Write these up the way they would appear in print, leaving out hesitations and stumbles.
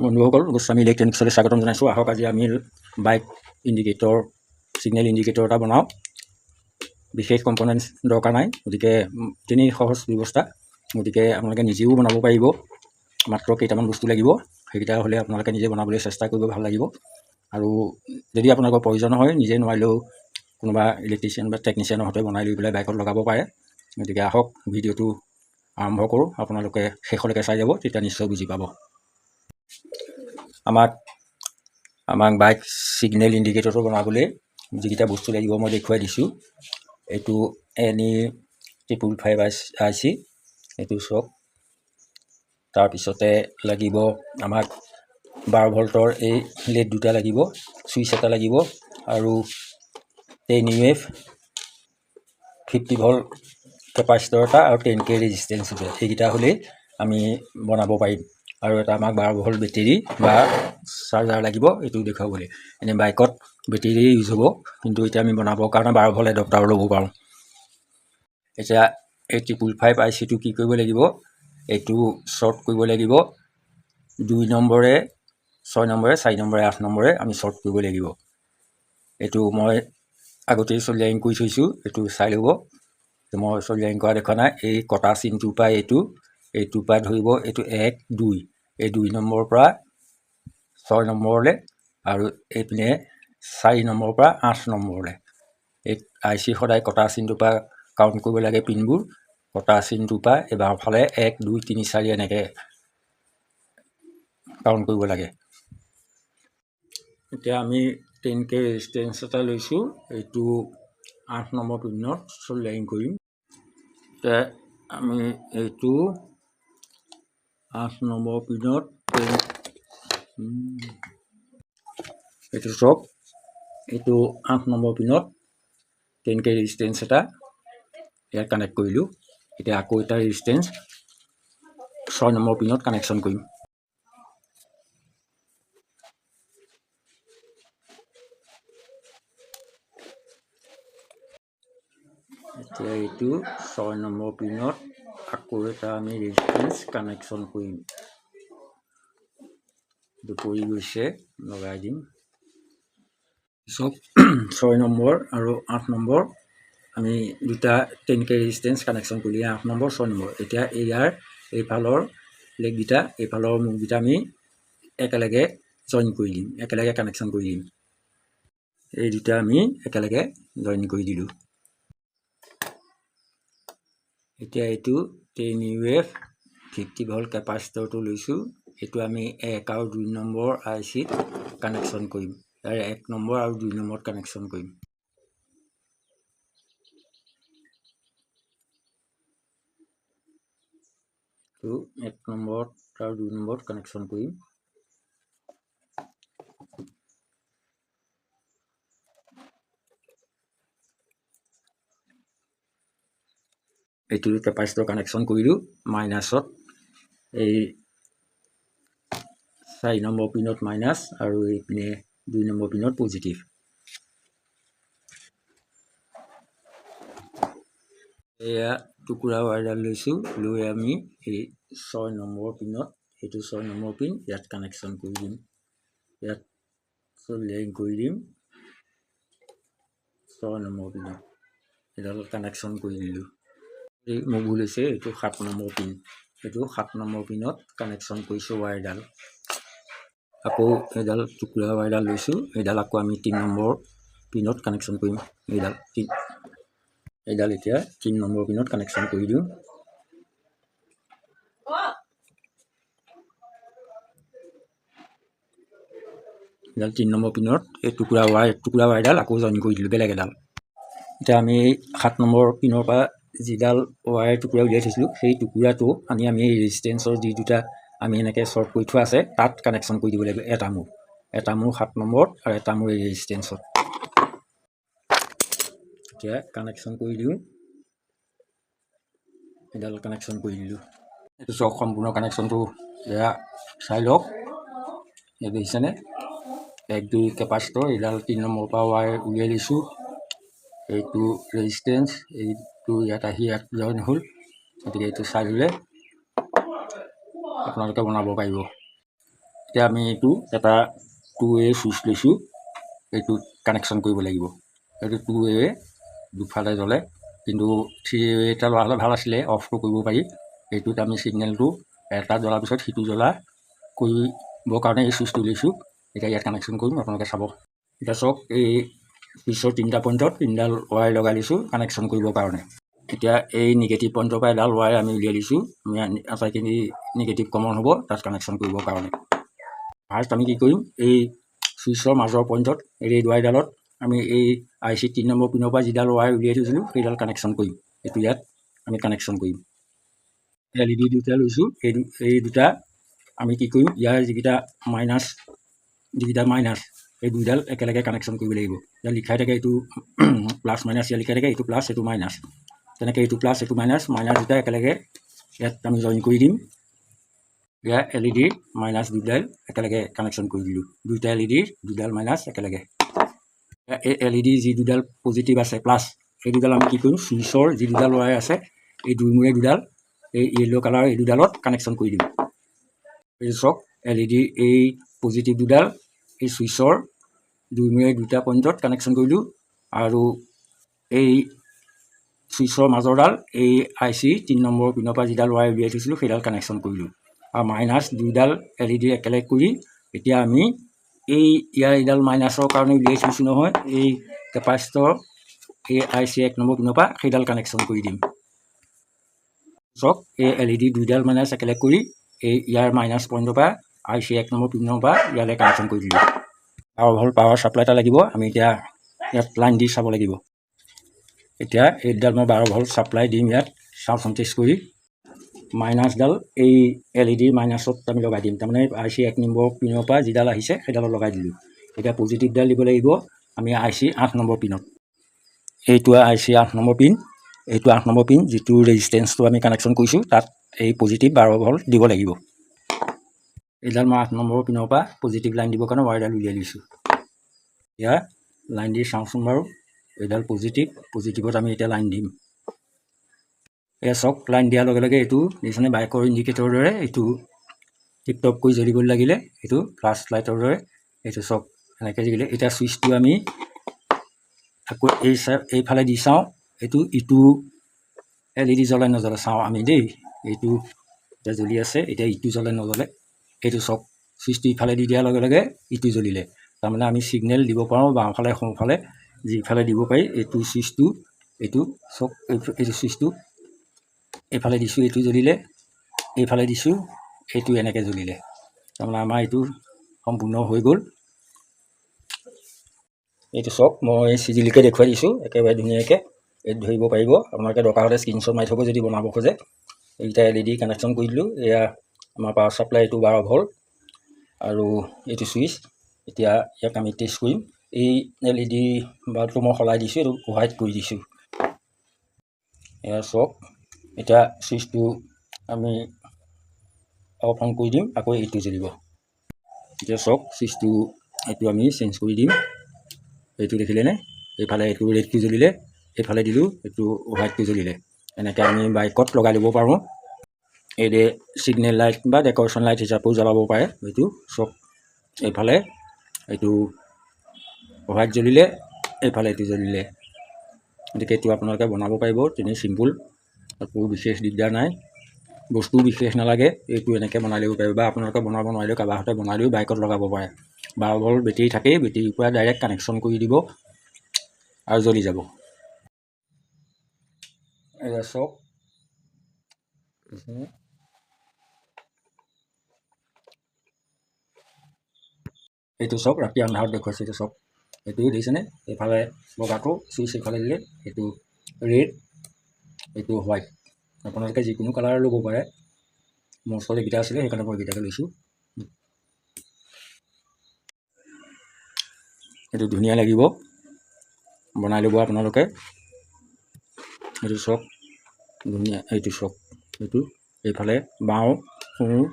বন্ধুসকল, গোস্বামী ইলেক্ট্ৰনিক্সলৈ স্বাগতম জনাইছোঁ। আহক আজি আমি বাইক ইণ্ডিকেটৰ ছিগনেল ইণ্ডিকেটৰ এটা বনাওঁ। বিশেষ কম্পনেণ্টছ দৰকাৰ নাই, গতিকে তেনেই সহজ ব্যৱস্থা। গতিকে আপোনালোকে নিজেও বনাব পাৰিব। মাত্ৰ কেইটামান বস্তু লাগিব, সেইকেইটা হ'লে আপোনালোকে নিজে বনাবলৈ চেষ্টা কৰিব, ভাল লাগিব। আৰু যদি আপোনালোকৰ প্ৰয়োজন হয়, নিজে নোৱাৰিলেও কোনোবা ইলেক্ট্ৰিচিয়ান বা টেকনিচিয়ানৰ সৈতে বনাই লৈ পেলাই বাইকত লগাব পাৰে। গতিকে আহক ভিডিঅ'টো আৰম্ভ কৰোঁ। আপোনালোকে শেষলৈকে চাই যাব, তেতিয়া নিশ্চয় বুজি পাব। আমাক বাইক ছিগনেল ইণ্ডিকেটৰটো বনাবলৈ যিকেইটা বস্তু লাগিব মই দেখুৱাই দিছোঁ। এইটো NE555IC, এইটো চাওক। তাৰপিছতে লাগিব আমাক 12 ভল্টৰ এই লেড দুটা লাগিব, ছুইচ এটা লাগিব, আৰু NUF 50 ভল্ট কেপাচিটৰ এটা, আৰু 10K ৰেজিষ্টেঞ্চ আছে। সেইকেইটা হ'লেই আমি বনাব পাৰিম। আৰু এটা আমাক 12 ভল্ট বেটেৰী বা চাৰ্জাৰ লাগিব, এইটো দেখুৱাবলৈ। এনেই বাইকত বেটেৰী ইউজ হ'ব, কিন্তু এতিয়া আমি বনাবৰ কাৰণে 12 ভল্ট এডপ্টাৰ ল'ব পাৰোঁ। এতিয়া এই 555ICটো কি কৰিব লাগিব, এইটো শ্বৰ্ট কৰিব লাগিব। 2 নম্বৰে, 6 নম্বৰে, 4 নম্বৰে, 8 নম্বৰে আমি শ্বৰ্ট কৰিব লাগিব। এইটো মই আগতেই চলিয়াৰিং কৰি থৈছোঁ, এইটো চাই ল'ব। মই চলিয়াৰিং কৰা দেখা নাই। এই কটা চিনটোৰ পৰা এইটোৰ পৰা ধৰিব, এইটো 1, 2, এই 2 নম্বৰৰ পৰা 6 নম্বৰলৈ, আৰু এইপিনে 4 নম্বৰৰ পৰা 8 নম্বৰলৈ। এই IC সদায় কটা চিনটোৰ পৰা কাউণ্ট কৰিব লাগে পিনবোৰ। কটা চিনটোৰ পৰা এবাৰ ফালে 1, 2, 3, 4 এনেকৈ কাউণ্ট কৰিব লাগে। এতিয়া আমি 10K ৰেজিষ্টেঞ্চ এটা লৈছোঁ, এইটো 8 নম্বৰ পিনত চলিয়াৰিং কৰিম। এতিয়া আমি এইটো 8 নম্বৰ পিনত, এইটো চাওক, এইটো 8 নম্বৰ পিনত 10K ৰেজিষ্টেঞ্চ এটা ইয়াত কানেক্ট কৰিলোঁ। এতিয়া আকৌ এটা ৰেজিষ্টেঞ্চ 6 নম্বৰ পিনত কানেকশ্যন কৰিম। এতিয়া এইটো 6 নম্বৰ পিনত আকৌ এটা আমি ৰেজিষ্টেঞ্চ কানেকশ্যন কৰিম। এইটো পৰি গৈছে, লগাই দিম। চব 6 নম্বৰ আৰু 8 নম্বৰ আমি দুটা 10K ৰেজিষ্টেঞ্চ কানেকশ্যন কৰিলোঁ। 8 নম্বৰ, 6 নম্বৰ। এতিয়া ইয়াৰ এইফালৰ লেগকেইটা, এইফালৰ মুখকেইটা আমি একেলগে জইন কৰি দিম, একেলগে কানেকশ্যন কৰি দিম। এই দুটা আমি একেলগে জইন কৰি দিলোঁ। এতিয়া এইটো 10UF 50 ভল্ট কেপাচিটৰটো লৈছোঁ, এইটো আমি 1 আৰু 2 নম্বৰ ICত কানেকশ্যন কৰিম। ইয়াৰ 1 নম্বৰ আৰু 2 নম্বৰত কানেকশ্যন কৰিম। তো 1 নম্বৰত আৰু 2 নম্বৰত কানেকশ্যন কৰিম। এইটো কেপাচিটৰ কানেকশ্যন কৰিলোঁ মাইনাছত, এই 4 নম্বৰ পিনত মাইনাছ, আৰু এইপিনে 2 নম্বৰ পিনত পজিটিভ। এয়া টুকুৰা ৱাইৰডাল লৈছোঁ, লৈ আমি এই 6 নম্বৰ পিনত, এইটো 6 নম্বৰ পিন ইয়াত কানেকশ্যন কৰি দিম। ইয়াত চলিয়াৰিং কৰি দিম 6 নম্বৰ পিনত। এইডাল কানেকশ্যন কৰি দিলোঁ। এই মোৰ ভুল হৈছে, এইটো 7 নম্বৰ পিন, এইটো 7 নম্বৰ পিনত কানেকশ্যন কৰিছোঁ ৱাইৰডাল। আকৌ এইডাল টুকুৰা ৱাইৰডাল লৈছোঁ, এইডাল আকৌ আমি 3 নম্বৰ পিনত কানেকশ্যন কৰিম। এইডাল এতিয়া 3 নম্বৰ পিনত কানেকশ্যন কৰি দিওঁ। এইডাল 3 নম্বৰ পিনত এই টুকুৰা ৱাইৰডাল আকৌ জইন কৰি দিলোঁ, বেলেগ এডাল। এতিয়া আমি এই 7 নম্বৰ পিনৰ পৰা যিডাল ৱায়াৰ টুকুৰা উলিয়াই থৈছিলোঁ, সেই টুকুৰাটো আনি আমি এই ৰেজিষ্টেঞ্চৰ যি দুটা আমি এনেকৈ শ্বৰ্ট কৰি থোৱা আছে, তাত কানেকশ্যন কৰি দিব লাগিব। এটা মূৰ 7 নম্বৰত, আৰু এটা মূৰ এই ৰেজিষ্টেঞ্চত। এতিয়া কানেকশ্যন কৰি দিওঁ, এডাল কানেকশ্যন কৰি দিলোঁ। এইটো চাওক, সম্পূৰ্ণ কানেকশ্যনটো এয়া চাই লওক। এই দেখিছেনে, 1, 2 কেপাচিটৰ, এইডাল 3 নম্বৰৰ পৰা ৱায়াৰ উলিয়াই দিছোঁ। এইটো ৰেজিষ্টেঞ্চ, এইটো ইয়াত আহি ইয়াত জইন হ'ল। গতিকে এইটো চাই ল'লে আপোনালোকে বনাব পাৰিব। এতিয়া আমি এইটো এটা 2A চুইচ লৈছোঁ, এইটো কানেকশ্যন কৰিব লাগিব। এইটো 2A দুফালে জ্বলে, কিন্তু 3A এটা লোৱা হ'লে ভাল আছিলে, অফটো কৰিব পাৰি। এইটোত আমি ছিগনেলটো এটা জ্বলাৰ পিছত সিটো জ্বলা কৰিবৰ কাৰণে এই চুইচটো লৈছোঁ। এতিয়া ইয়াত কানেকশ্যন কৰিম, আপোনালোকে চাব। এতিয়া চাওক, এই চুইচৰ 3টা পইণ্টত 3ডাল ৱায়াৰ লগাই দিছোঁ কানেকশ্যন কৰিবৰ কাৰণে। এতিয়া এই নিগেটিভ পইণ্টৰ পৰা এডাল ৱায়াৰ আমি উলিয়াই দিছোঁ, আমি আটাইখিনি নিগেটিভ কমন হ'ব তাত কানেকশ্যন কৰিবৰ কাৰণে। ফাৰ্ষ্ট আমি কি কৰিম, এই চুইচৰ মাজৰ পইণ্টত ৰেড ৱায়াৰডালত আমি এই IC 3 নম্বৰ পিনৰ পৰা যিডাল ৱায়াৰ উলিয়াই থৈছিলোঁ সেইডাল কানেকশ্যন কৰিম। এইটো ইয়াত আমি কানেকশ্যন কৰিম। LED দুটা লৈছোঁ, এই দুটা আমি কি কৰিম, ইয়াৰ যিকেইটা মাইনাছ এই দুইডাল একেলগে কানেকশ্যন কৰিব লাগিব। ইয়াত লিখাই থাকে এইটো প্লাছ মাইনাছ, ইয়াত লিখাই থাকে এইটো প্লাছ এইটো মাইনাছ, তেনেকৈ এইটো প্লাছ এইটো মাইনাছ দুটা একেলগে ইয়াত আমি জইন কৰি দিম। ইয়াৰ LED মাইনাছ দুডাল একেলগে কানেকশ্যন কৰি দিলোঁ, দুইটা LED দুডাল মাইনাছ একেলগে। এই LED যি দুডাল পজিটিভ আছে প্লাছ, সেই দুডাল আমি কি কৰিম, চুইচৰ যি দুডাল ৱায়াৰ আছে এই দুইমূৰে দুডাল এই য়েল্ল' কালাৰ এই দুডালত কানেকশ্যন কৰি দিম। এই চাওক, LED এই পজিটিভ দুডাল এই চুইচৰ দুইমূৰে দুটা পইণ্টত কানেকশ্যন কৰিলোঁ, আৰু এই চুইচৰ মাজৰডাল এই IC 3 নম্বৰ পিনৰ পৰা যিডাল ৱায়াৰ উলিয়াই থৈছিলোঁ সেইডাল কানেকশ্যন কৰিলোঁ, আৰু মাইনাছ দুইডাল LED একেলগে কৰি এতিয়া আমি ইয়াৰ এইডাল মাইনাছৰ কাৰণে উলিয়াই থৈছোঁ নহয়, এই কেপাচিটৰ এই IC 1 নম্বৰ পিনৰ পৰা সেইডাল কানেকশ্যন কৰি দিম। চাওক, এই LED দুইডাল মাইনাছ একেলগে কৰি এই ইয়াৰ মাইনাছ পইণ্টৰ পৰা IC 1 নম্বৰ পিনৰ পৰা ইয়ালৈ কানেকশ্যন কৰি দিলোঁ। আৰু ভাল পাৱাৰ ছাপ্লাই এটা লাগিব, আমি এতিয়া ইয়াত লাইন দি চাব লাগিব। এতিয়া এইডাল মই 12 ভল্ট ছাপ্লাই দিম, ইয়াত চাওঁচোন টেষ্ট কৰি। মাইনাছডাল এই LED মাইনাছত আমি লগাই দিম, তাৰমানে IC 1 নম্বৰ পিনৰ পৰা যিডাল আহিছে সেইডালত লগাই দিলোঁ। এতিয়া পজিটিভডাল দিব লাগিব আমি IC 8 নম্বৰ পিনত। এইটো IC 8 নম্বৰ পিন, এইটো 8 নম্বৰ পিন, যিটো ৰেজিষ্টেঞ্চটো আমি কানেকশ্যন কৰিছোঁ তাত এই পজিটিভ 12 ভল্ট দিব লাগিব। এইডাল মই 8 নম্বৰ পিনৰ পৰা পজিটিভ লাইন দিবৰ কাৰণে ৱায়াৰডাল উলিয়াই লৈছোঁ। এতিয়া লাইন দি চাওঁচোন বাৰু, এইডাল পজিটিভত আমি এতিয়া লাইন দিম। এয়া চাওক, লাইন দিয়াৰ লগে লগে এইটো দেখিছেনে বাইকৰ ইণ্ডিকেটৰৰ দৰে এইটো টিপটপ কৰি জ্বলিবলৈ লাগিলে, এইটো ফ্লাছ লাইটৰ দৰে এইটো চাওক এনেকৈ জ্বলিলে। এতিয়া চুইচটো আমি আকৌ এইফালে দি চাওঁ, ইটো LED জ্বলে নজ্বলে চাওঁ আমি দেই। এইটো এতিয়া জ্বলি আছে, এতিয়া ইটো জ্বলে নজ্বলে এইটো চাওক, চুইচটো ইফালে দি দিয়াৰ লগে লগে ইটো জ্বলিলে, তাৰমানে আমি ছিগনেল দিব পাৰোঁ বাওঁফালে সোঁফালে যিফালে দিব পাৰি। এইটো চুইচটো এইটো চাওক, এইটো চুইচটো এইফালে দিছোঁ এইটো জ্বলিলে, এইফালে দিছোঁ এইটো এনেকৈ জ্বলিলে, তাৰমানে আমাৰ এইটো সম্পূৰ্ণ হৈ গ'ল। এইটো চাওক, মই চিজিলকৈ দেখুৱাই দিছোঁ একেবাৰে ধুনীয়াকৈ, এইটো ধৰিব পাৰিব। আপোনালোকে দৰকাৰ হ'লে স্ক্ৰীনশ্বট মাৰি থ'ব যদি বনাব খোজে। এইকেইটা LED কানেকশ্যন কৰি দিলোঁ। এয়া আমাৰ পাৱাৰ ছাপ্লাই, এইটো 12 ভল্ট আৰু এইটো চুইচ। এতিয়া ইয়াক আমি টেষ্ট কৰিম। এই LED বাল্বটো মই সলাই দিছোঁ, এইটো হোৱাইট কৰি দিছোঁ। এয়া চাওক, এতিয়া চুইচটো আমি অফ অন কৰি দিম, আকৌ এইটো জ্বলিব। এতিয়া চাওক, চুইচটো এইটো আমি চেঞ্জ কৰি দিম। এইটো দেখিলেনে, এইফালে এইটো ৰেডটো জ্বলিলে, এইফালে দিলোঁ এইটো হোৱাইটটো জ্বলিলে। এনেকৈ আমি বাইকত লগাই ল'ব পাৰোঁ। এইদে ছিগনেল লাইট বা ডেক'ৰেশ্যন লাইট হিচাপেও জ্বলাব পাৰে। এইটো চাওক, এইফালে এইটো হোৱাইট জ্বলিলে, এইফালে এইটো জ্বলিলে। গতিকে এইটো আপোনালোকে বনাব পাৰিব, তেনেই চিম্পুল, একো বিশেষ দিগদাৰ নাই, বস্তু বিশেষ নালাগে। এইটো এনেকৈ বনাই ল'ব পাৰিব, বা আপোনালোকে বনাব নোৱাৰিলেও কাৰোবাৰ হাতে বনাই লৈ বাইকত লগাব পাৰে। 12 ভল্ট বেটেৰী থাকেই, বেটেৰীৰ পৰা ডাইৰেক্ট কানেকশ্যন কৰি দিব আৰু জ্বলি যাব। এয়া চাওক, এইটো চাওক, ৰাতি আন্ধাৰত দেখুৱাইছে। এইটো চাওক, এইটো দেখিছেনে, এইফালে বগাটো চুইচ এইফালে দিলে, এইটো ৰেড, এইটো হোৱাইট। আপোনালোকে যিকোনো কালাৰ ল'ব পাৰে, মোৰ ওচৰত এইকেইটা আছিলে সেইকাৰণে মই এইকেইটাকে লৈছোঁ। এইটো ধুনীয়া লাগিব, বনাই ল'ব আপোনালোকে। এইটো চাওক ধুনীয়া, এইটো চাওক, এইটো এইফালে বাওঁ সোঁ,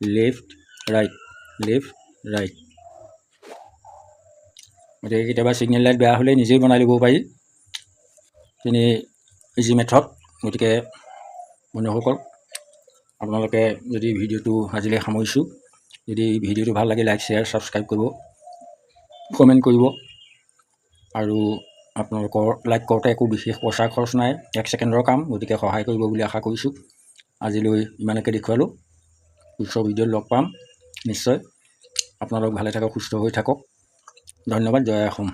লেফ্ট ৰাইট, গতিকে কেতিয়াবা ছিগনেল লাইট বেয়া হ'লে নিজেই বনাই ল'ব পাৰি, তেনেই ইজি মেথড। গতিকে বন্ধুসকল, আপোনালোকে যদি ভিডিঅ'টো আজিলৈ সামৰিছোঁ, যদি ভিডিঅ'টো ভাল লাগে লাইক শ্বেয়াৰ ছাবস্ক্ৰাইব কৰিব, কমেণ্ট কৰিব। আৰু আপোনালোকৰ লাইক কৰোঁতে একো বিশেষ পইচা খৰচ নাই, 1 ছেকেণ্ডৰ কাম, গতিকে সহায় কৰিব বুলি আশা কৰিছোঁ। আজিলৈ ইমানকে দেখুৱালোঁ। পিছৰ ভিডিঅ'ত লগ পাম নিশ্চয়। আপোনালোক ভালে থাকক, সুস্থ হৈ থাকক। ধন্যবাদ। জয় অসম।